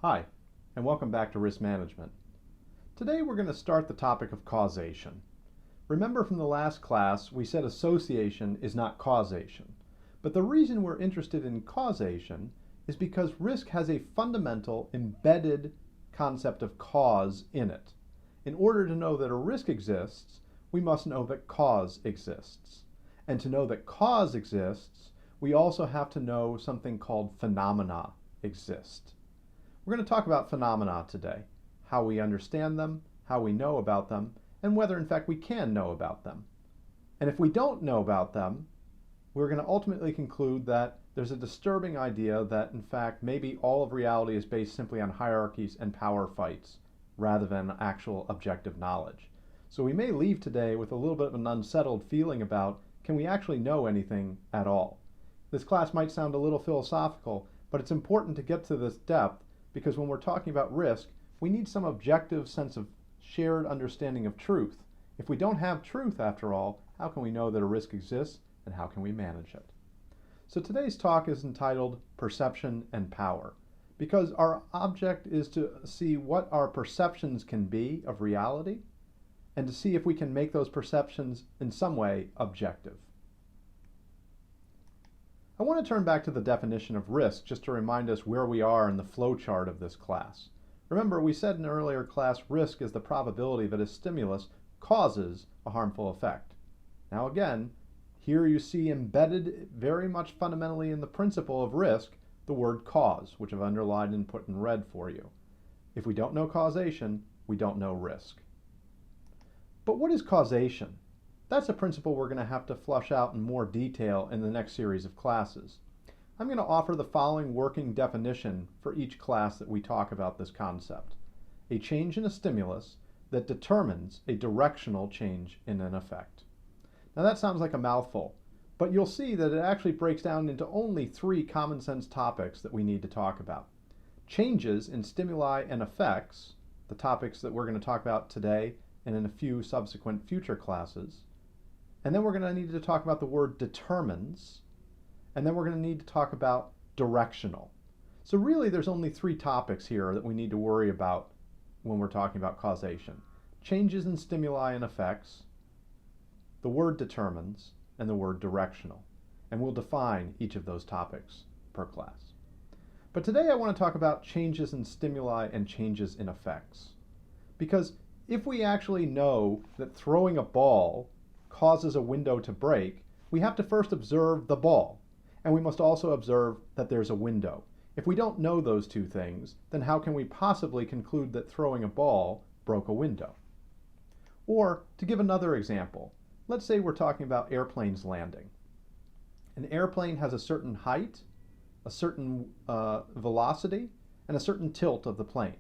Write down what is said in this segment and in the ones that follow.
Hi, and welcome back to Risk Management. Today we're going to start the topic of causation. Remember from the last class we said association is not causation, but the reason we're interested in causation is because risk has a fundamental embedded concept of cause in it. In order to know that a risk exists, we must know that cause exists. And to know that cause exists, we also have to know something called phenomena exist. We're going to talk about phenomena today, how we understand them, how we know about them, and whether in fact we can know about them. And if we don't know about them, we're going to ultimately conclude that there's a disturbing idea that in fact maybe all of reality is based simply on hierarchies and power fights rather than actual objective knowledge. So we may leave today with a little bit of an unsettled feeling about, can we actually know anything at all? This class might sound a little philosophical, but it's important to get to this depth because when we're talking about risk, we need some objective sense of shared understanding of truth. If we don't have truth, after all, how can we know that a risk exists and how can we manage it? So today's talk is entitled Perception and Power, because our object is to see what our perceptions can be of reality and to see if we can make those perceptions in some way objective. I want to turn back to the definition of risk just to remind us where we are in the flow chart of this class. Remember, we said in an earlier class, risk is the probability that a stimulus causes a harmful effect. Now again, here you see embedded very much fundamentally in the principle of risk, the word cause, which I've underlined and put in red for you. If we don't know causation, we don't know risk. But what is causation? That's a principle we're going to have to flush out in more detail in the next series of classes. I'm going to offer the following working definition for each class that we talk about this concept. A change in a stimulus that determines a directional change in an effect. Now that sounds like a mouthful, but you'll see that it actually breaks down into only 3 common sense topics that we need to talk about. Changes in stimuli and effects, the topics that we're going to talk about today and in a few subsequent future classes. And then we're going to need to talk about the word determines, and then we're going to need to talk about directional. So really there's only 3 topics here that we need to worry about when we're talking about causation. Changes in stimuli and effects, the word determines, and the word directional. And we'll define each of those topics per class. But today I want to talk about changes in stimuli and changes in effects. Because if we actually know that throwing a ball causes a window to break, we have to first observe the ball, and we must also observe that there's a window. If we don't know those 2 things, then how can we possibly conclude that throwing a ball broke a window? Or, to give another example, let's say we're talking about airplanes landing. An airplane has a certain height, a certain velocity, and a certain tilt of the plane.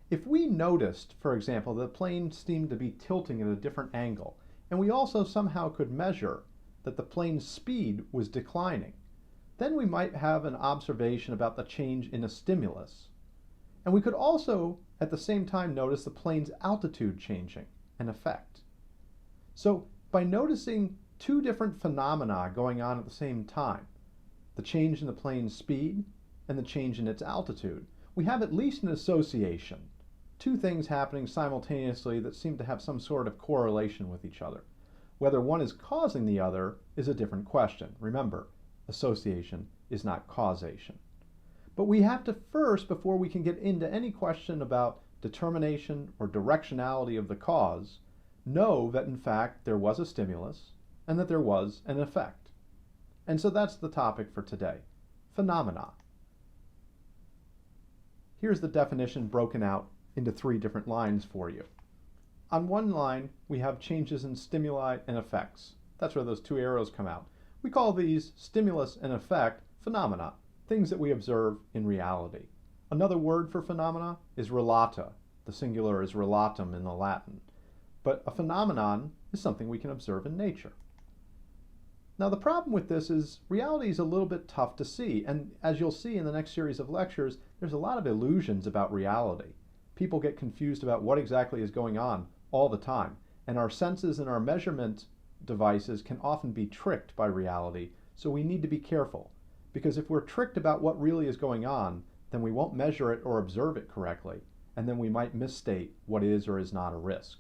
If we noticed, for example, that the plane seemed to be tilting at a different angle, and we also somehow could measure that the plane's speed was declining, then we might have an observation about the change in a stimulus. And we could also, at the same time, notice the plane's altitude changing, an effect. So by noticing 2 different phenomena going on at the same time, the change in the plane's speed and the change in its altitude, we have at least an association. 2 things happening simultaneously that seem to have some sort of correlation with each other. Whether one is causing the other is a different question. Remember, association is not causation. But we have to first, before we can get into any question about determination or directionality of the cause, know that in fact there was a stimulus and that there was an effect. And so that's the topic for today, phenomena. Here's the definition broken out into 3 different lines for you. On one line, we have changes in stimuli and effects. That's where those 2 arrows come out. We call these stimulus and effect phenomena, things that we observe in reality. Another word for phenomena is relata. The singular is relatum in the Latin. But a phenomenon is something we can observe in nature. Now the problem with this is reality is a little bit tough to see, and as you'll see in the next series of lectures, there's a lot of illusions about reality. People get confused about what exactly is going on all the time, and our senses and our measurement devices can often be tricked by reality, so we need to be careful, because if we're tricked about what really is going on, then we won't measure it or observe it correctly, and then we might misstate what is or is not a risk.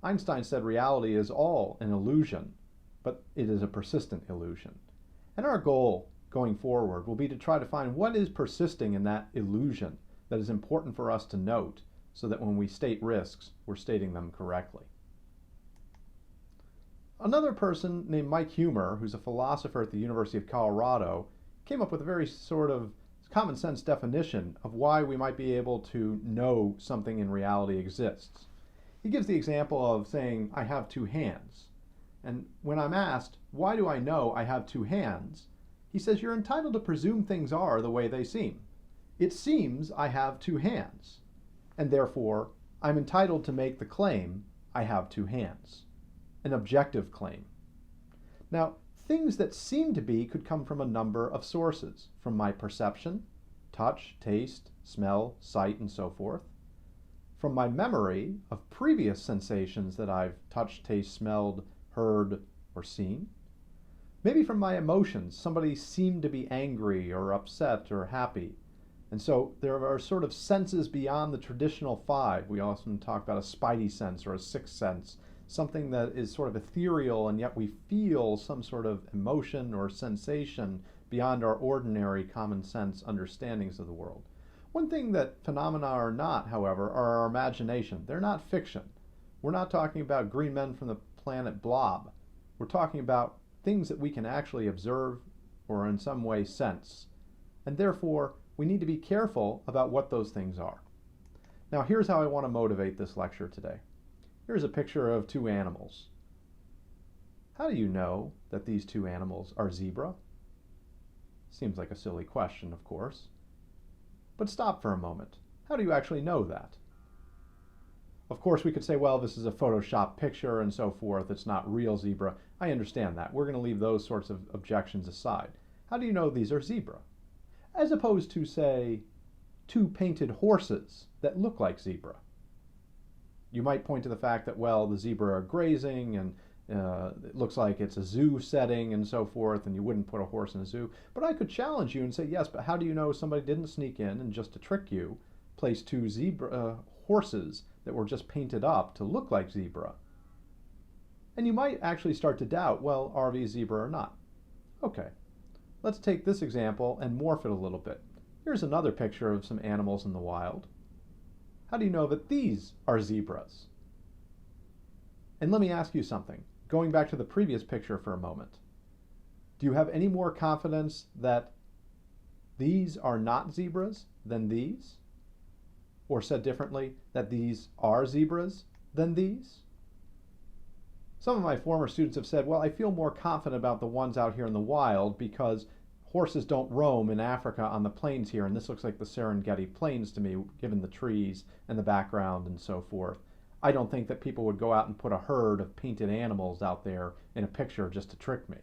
Einstein said reality is all an illusion, but it is a persistent illusion. And our goal going forward will be to try to find what is persisting in that illusion that is important for us to note, so that when we state risks, we're stating them correctly. Another person named Mike Huemer, who's a philosopher at the University of Colorado, came up with a very sort of common sense definition of why we might be able to know something in reality exists. He gives the example of saying, I have two hands. And when I'm asked, why do I know I have two hands? He says, you're entitled to presume things are the way they seem. It seems I have two hands, and therefore I'm entitled to make the claim, I have two hands. An objective claim. Now, things that seem to be could come from a number of sources, from my perception, touch, taste, smell, sight, and so forth, from my memory of previous sensations that I've touched, tasted, smelled, heard, or seen, maybe from my emotions. Somebody seemed to be angry or upset or happy. And so there are sort of senses beyond the traditional five. We often talk about a spidey sense or a sixth sense, something that is sort of ethereal, and yet we feel some sort of emotion or sensation beyond our ordinary common sense understandings of the world. One thing that phenomena are not, however, are our imagination. They're not fiction. We're not talking about green men from the planet Blob. We're talking about things that we can actually observe or in some way sense. And therefore, we need to be careful about what those things are. Now, here's how I want to motivate this lecture today. Here's a picture of two animals. How do you know that these two animals are zebra? Seems like a silly question, of course. But stop for a moment. How do you actually know that? Of course, we could say, well, this is a Photoshop picture and so forth. It's not real zebra. I understand that. We're going to leave those sorts of objections aside. How do you know these are zebra? As opposed to, say, two painted horses that look like zebra. You might point to the fact that, well, the zebra are grazing and it looks like it's a zoo setting and so forth, and you wouldn't put a horse in a zoo. But I could challenge you and say, yes, but how do you know somebody didn't sneak in and just to trick you, place two horses that were just painted up to look like zebra? And you might actually start to doubt, well, are these zebra or not? Okay, let's take this example and morph it a little bit. Here's another picture of some animals in the wild. How do you know that these are zebras? And let me ask you something. Going back to the previous picture for a moment. Do you have any more confidence that these are not zebras than these? Or said differently, that these are zebras than these? Some of my former students have said, well, I feel more confident about the ones out here in the wild because horses don't roam in Africa on the plains here, and this looks like the Serengeti Plains to me, given the trees and the background and so forth. I don't think that people would go out and put a herd of painted animals out there in a picture just to trick me.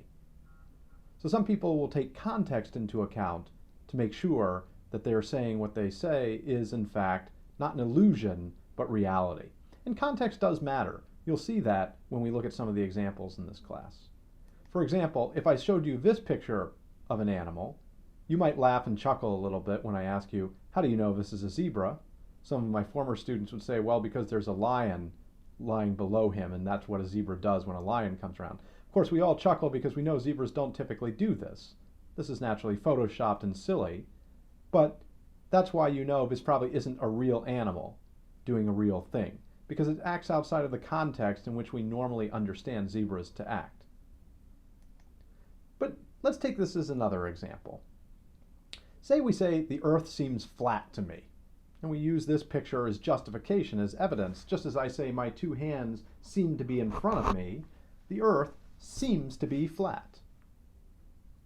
So some people will take context into account to make sure that they're saying what they say is in fact not an illusion, but reality. And context does matter. You'll see that when we look at some of the examples in this class. For example, if I showed you this picture of an animal, you might laugh and chuckle a little bit when I ask you, how do you know this is a zebra? Some of my former students would say, well, because there's a lion lying below him, and that's what a zebra does when a lion comes around. Of course, we all chuckle because we know zebras don't typically do this. This is naturally photoshopped and silly, but that's why you know this probably isn't a real animal doing a real thing, because it acts outside of the context in which we normally understand zebras to act. But let's take this as another example. Say we say the earth seems flat to me. And we use this picture as justification, as evidence. Just as I say my two hands seem to be in front of me, the earth seems to be flat.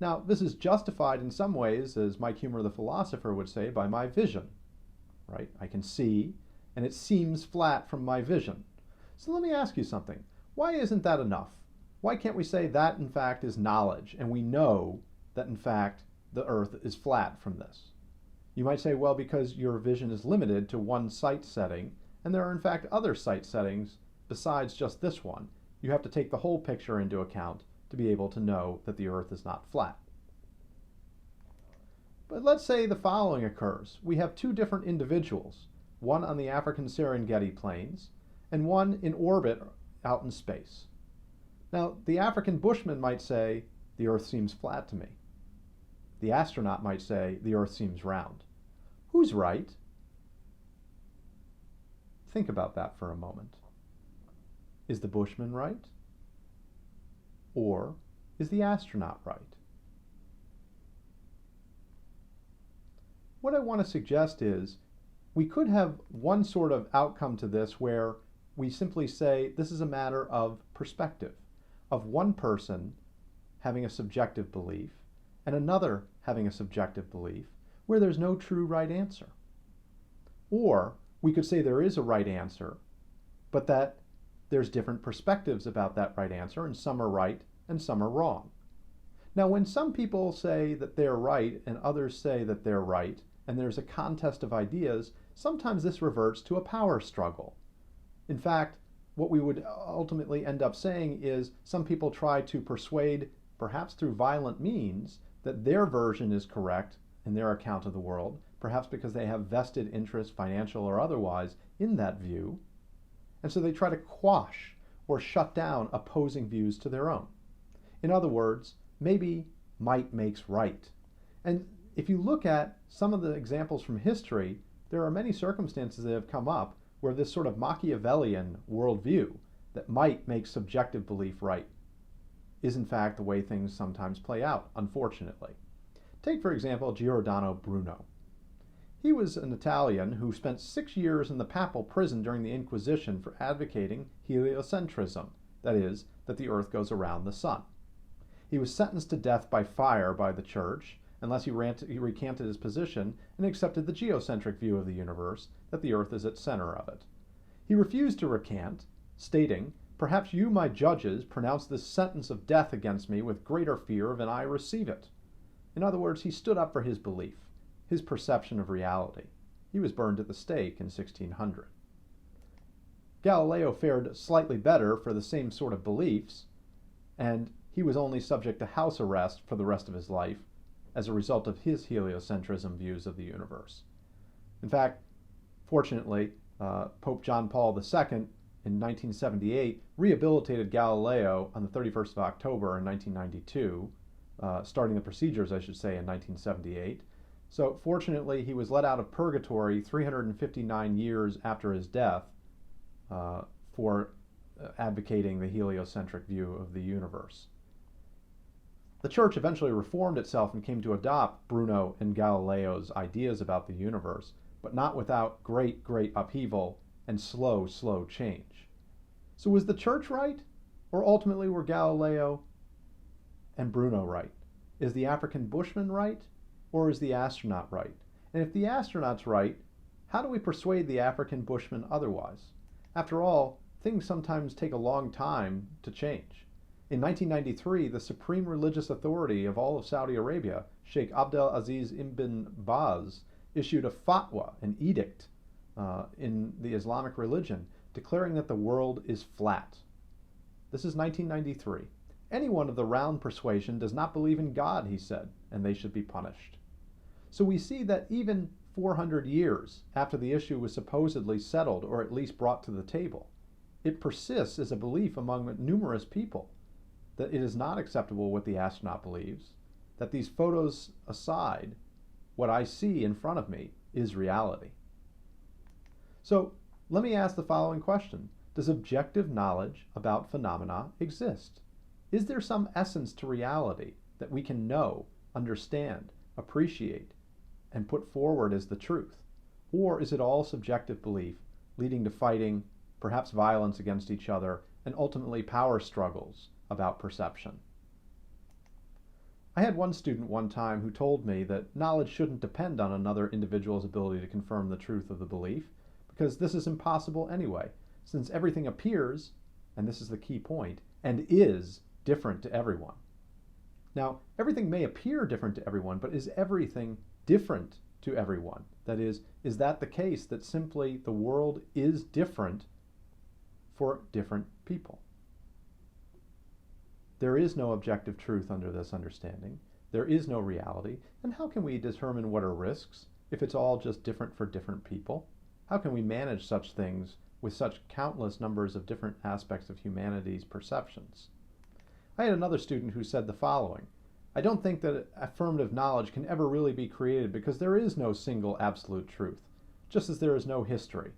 Now, this is justified in some ways, as Mike Huemer the philosopher would say, by my vision. Right? I can see, and it seems flat from my vision. So let me ask you something. Why isn't that enough? Why can't we say that, in fact, is knowledge, and we know that, in fact, the earth is flat from this? You might say, well, because your vision is limited to one sight setting, and there are in fact other sight settings besides just this one. You have to take the whole picture into account to be able to know that the earth is not flat. But let's say the following occurs. We have two different individuals, one on the African Serengeti plains and one in orbit out in space. Now, the African bushman might say, the Earth seems flat to me. The astronaut might say, the Earth seems round. Who's right? Think about that for a moment. Is the bushman right? Or is the astronaut right? What I want to suggest is we could have one sort of outcome to this where we simply say this is a matter of perspective, of one person having a subjective belief and another having a subjective belief where there's no true right answer. Or we could say there is a right answer, but that there's different perspectives about that right answer, and some are right and some are wrong. Now, when some people say that they're right and others say that they're right, and there's a contest of ideas, sometimes this reverts to a power struggle. In fact, what we would ultimately end up saying is some people try to persuade, perhaps through violent means, that their version is correct in their account of the world, perhaps because they have vested interest, financial or otherwise, in that view. And so they try to quash or shut down opposing views to their own. In other words, maybe might makes right. And if you look at some of the examples from history, there are many circumstances that have come up where this sort of Machiavellian worldview that might make subjective belief right is in fact the way things sometimes play out, unfortunately. Take, for example, Giordano Bruno. He was an Italian who spent 6 years in the papal prison during the Inquisition for advocating heliocentrism, that is, that the earth goes around the sun. He was sentenced to death by fire by the church unless he recanted his position and accepted the geocentric view of the universe, that the earth is at center of it. He refused to recant, stating, "Perhaps you, my judges, pronounce this sentence of death against me with greater fear than I receive it." In other words, he stood up for his belief, his perception of reality. He was burned at the stake in 1600. Galileo fared slightly better for the same sort of beliefs, and he was only subject to house arrest for the rest of his life as a result of his heliocentrism views of the universe. In fact, fortunately, Pope John Paul II in 1978 rehabilitated Galileo on the 31st of October in 1992, starting the procedures, I should say, in 1978. So fortunately, he was let out of purgatory 359 years after his death for advocating the heliocentric view of the universe. The church eventually reformed itself and came to adopt Bruno and Galileo's ideas about the universe, but not without great upheaval and slow change. So was the church right? Or ultimately were Galileo and Bruno right? Is the African bushman right? Or is the astronaut right? And if the astronaut's right, how do we persuade the African bushman otherwise? After all, things sometimes take a long time to change. In 1993, the supreme religious authority of all of Saudi Arabia, Sheikh Abdel Aziz Ibn Baz, issued a fatwa, an edict, in the Islamic religion, declaring that the world is flat. This is 1993. Anyone of the round persuasion does not believe in God, he said, and they should be punished. So we see that even 400 years after the issue was supposedly settled, or at least brought to the table, it persists as a belief among numerous people that it is not acceptable what the astronaut believes, that these photos aside, what I see in front of me is reality. So let me ask the following question. Does objective knowledge about phenomena exist? Is there some essence to reality that we can know, understand, appreciate, and put forward as the truth? Or is it all subjective belief, leading to fighting, perhaps violence against each other, and ultimately power struggles about perception? I had one student one time who told me that knowledge shouldn't depend on another individual's ability to confirm the truth of the belief, because this is impossible anyway, since everything appears, and this is the key point, and is different to everyone. Now, everything may appear different to everyone, but is everything different to everyone? That is that the case that simply the world is different for different people? There is no objective truth under this understanding. there is no reality, then how can we determine what are risks if it's all just different for different people? How can we manage such things with such countless numbers of different aspects of humanity's perceptions? I had another student who said the following: I don't think that affirmative knowledge can ever really be created because there is no single absolute truth, just as there is no history.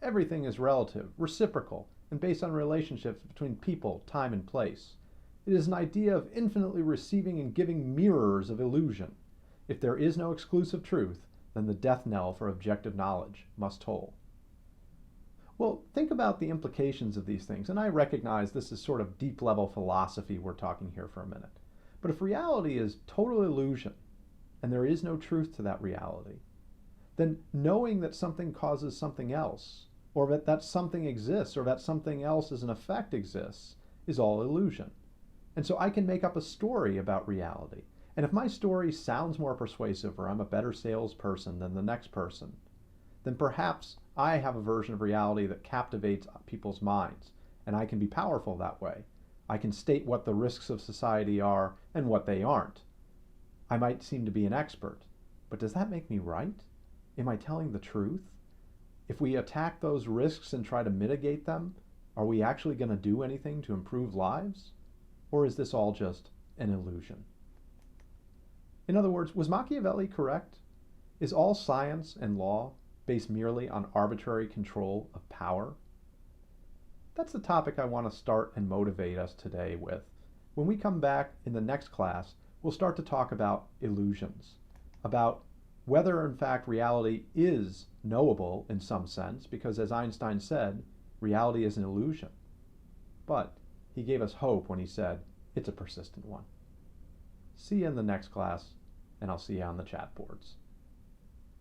Everything is relative, reciprocal, and based on relationships between people, time, and place. It is an idea of infinitely receiving and giving mirrors of illusion. If there is no exclusive truth, then the death knell for objective knowledge must toll. Well, think about the implications of these things, and I recognize this is sort of deep-level philosophy we're talking here for a minute. But if reality is total illusion, and there is no truth to that reality, then knowing that something causes something else, or that something exists, or that something else as an effect exists, is all illusion. And so I can make up a story about reality. And if my story sounds more persuasive, or I'm a better salesperson than the next person, then perhaps I have a version of reality that captivates people's minds, and I can be powerful that way. I can state what the risks of society are and what they aren't. I might seem to be an expert, but does that make me right? Am I telling the truth? If we attack those risks and try to mitigate them, are we actually going to do anything to improve lives? Or is this all just an illusion? In other words, was Machiavelli correct? Is all science and law based merely on arbitrary control of power? That's the topic I want to start and motivate us today with. When we come back in the next class, we'll start to talk about illusions, about whether in fact reality is knowable in some sense, because as Einstein said, reality is an illusion. But he gave us hope when he said it's a persistent one. See you in the next class, and I'll see you on the chat boards.